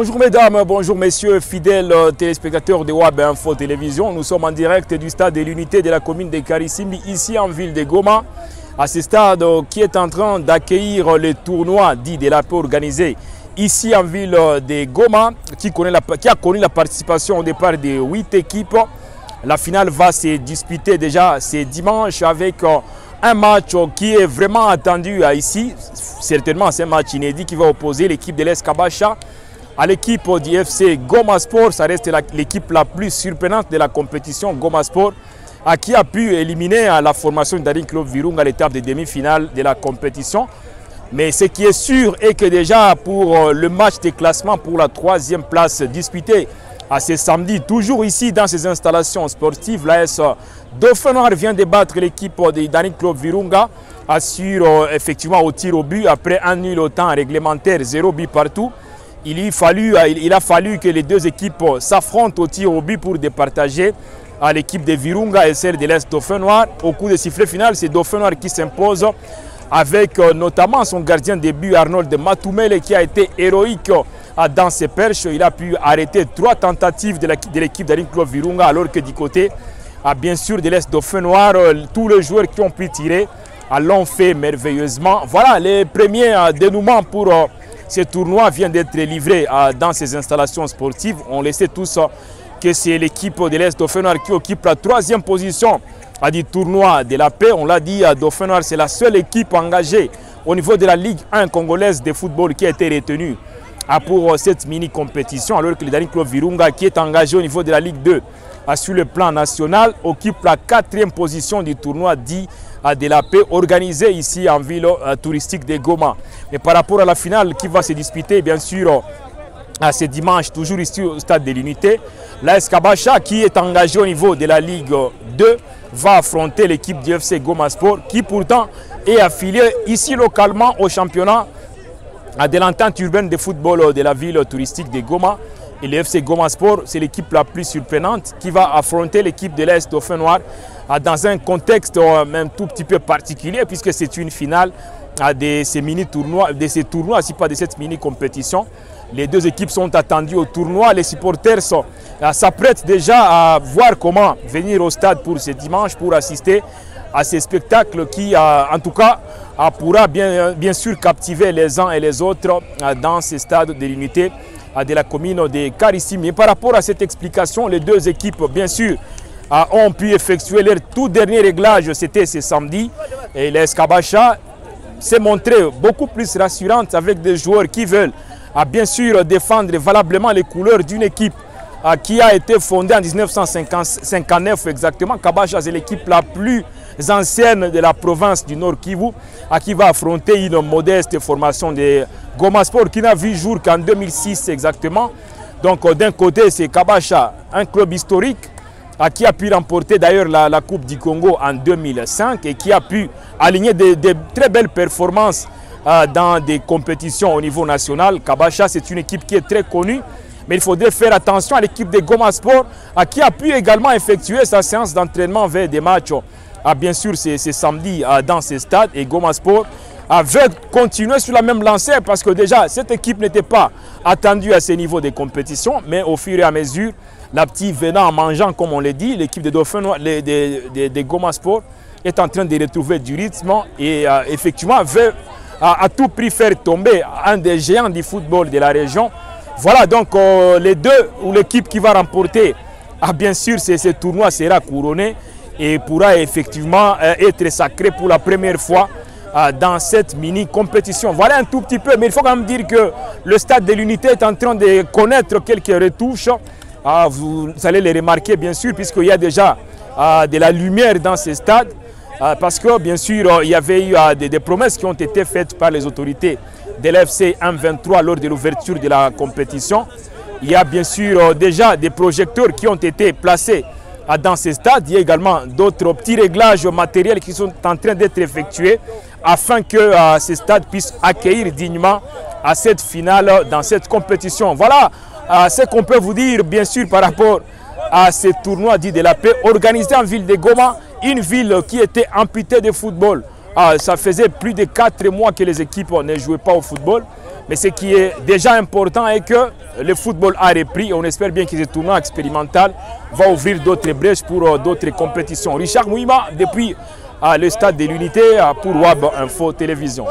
Bonjour mesdames, bonjour messieurs, fidèles téléspectateurs de WAB Info Télévision. Nous sommes en direct du stade de l'unité de la commune de Karisimbi, ici en ville de Goma. À ce stade qui est en train d'accueillir le tournoi dit de la paix organisé ici en ville de Goma, qui a connu la participation au départ de 8 équipes. La finale va se disputer déjà ce dimanche avec un match qui est vraiment attendu ici. Certainement c'est un match inédit qui va opposer l'équipe de l'ES Kabasha à l'équipe du FC Goma Sport. Ça reste l'équipe la plus surprenante de la compétition, Goma Sport, qui a pu éliminer la formation d'Daring Club Virunga à l'étape de demi-finale de la compétition. Mais ce qui est sûr est que déjà pour le match de classement pour la 3e place disputée à ce samedi, toujours ici dans ces installations sportives, l'AS Dauphin Noir vient de battre l'équipe de Daring Club Virunga sur effectivement au tir au but après un nul au temps réglementaire, 0 but partout. Il a fallu que les deux équipes s'affrontent au tir au but pour départager à l'équipe de Virunga et celle de l'Est Dauphin Noir. Au coup de sifflet final, c'est Dauphin Noir qui s'impose avec notamment son gardien de but Arnold Matoumele qui a été héroïque dans ses perches. Il a pu arrêter 3 tentatives de l'équipe d'Daring Club Virunga, alors que du côté bien sûr de l'Est Dauphin Noir, tous les joueurs qui ont pu tirer l'ont fait merveilleusement. Voilà, les premiers dénouements pour ce tournoi vient d'être livré dans ces installations sportives. On le sait tous que c'est l'équipe de l'Est Dauphin Noir qui occupe la 3e position du tournoi de la paix. On l'a dit, Dauphin Noir, c'est la seule équipe engagée au niveau de la Ligue 1 congolaise de football qui a été retenue pour cette mini-compétition, alors que le Daring Club Virunga, qui est engagé au niveau de la Ligue 2 sur le plan national, occupe la 4e position du tournoi dit de la paix organisé ici en ville touristique de Goma. Mais par rapport à la finale qui va se disputer bien sûr ce dimanche, toujours ici au stade de l'unité, l'AS Kabasha, qui est engagé au niveau de la Ligue 2, va affronter l'équipe du FC Goma Sport, qui pourtant est affiliée ici localement au championnat de l'entente urbaine de football de la ville touristique de Goma. Et le FC Goma Sport, c'est l'équipe la plus surprenante qui va affronter l'équipe de l'Est Dauphin Noir dans un contexte même tout petit peu particulier, puisque c'est une finale de ces mini-tournois, si pas de cette mini-compétition. Les deux équipes sont attendues au tournoi. Les supporters s'apprêtent déjà à voir comment venir au stade pour ce dimanche, pour assister à ces spectacles qui, en tout cas, pourra bien sûr captiver les uns et les autres dans ces stades de l'unité de la commune de Karisimbi. Par rapport à cette explication, les deux équipes, bien sûr, ont pu effectuer leur tout dernier réglage, c'était ce samedi. Et l'AS Kabasha s'est montré beaucoup plus rassurante avec des joueurs qui veulent bien sûr défendre valablement les couleurs d'une équipe qui a été fondée en 1959 exactement. Kabasha, c'est l'équipe la plus ancienne de la province du Nord Kivu, qui va affronter une modeste formation de Goma Sport qui n'a vu jour qu'en 2006 exactement. Donc d'un côté c'est Kabasha, un club historique qui a pu remporter d'ailleurs la Coupe du Congo en 2005 et qui a pu aligner des très belles performances dans des compétitions au niveau national. Kabasha, c'est une équipe qui est très connue, mais il faudrait faire attention à l'équipe de Goma Sport qui a pu également effectuer sa séance d'entraînement vers des matchs. Bien sûr, c'est samedi dans ces stades, et Goma Sport veut continuer sur la même lancée parce que déjà cette équipe n'était pas attendue à ce niveau de compétition, mais au fur et à mesure, la petite venant en mangeant, comme on l'a dit, l'équipe de Dauphin Noir, de Goma Sport est en train de retrouver du rythme et effectivement veut à tout prix faire tomber un des géants du football de la région. Voilà donc les deux ou l'équipe qui va remporter bien sûr ce tournoi sera couronné et pourra effectivement être sacré pour la première fois dans cette mini-compétition. Voilà un tout petit peu, mais il faut quand même dire que le stade de l'unité est en train de connaître quelques retouches. Vous allez les remarquer bien sûr, puisqu'il y a déjà de la lumière dans ce stade, parce que bien sûr il y avait eu des promesses qui ont été faites par les autorités de l'FC 1-23 lors de l'ouverture de la compétition. Il y a bien sûr déjà des projecteurs qui ont été placés dans ces stades. Il y a également d'autres petits réglages matériels qui sont en train d'être effectués afin que ces stades puissent accueillir dignement cette finale dans cette compétition. Voilà ce qu'on peut vous dire bien sûr par rapport à ce tournoi dit de la paix organisé en ville de Goma, une ville qui était amputée de football. Ça faisait plus de 4 mois que les équipes ne jouaient pas au football. Mais ce qui est déjà important est que le football a repris et on espère bien que ce tournoi expérimental va ouvrir d'autres brèches pour d'autres compétitions. Richard Mouima, depuis le stade de l'Unité pour WAB Info Télévision.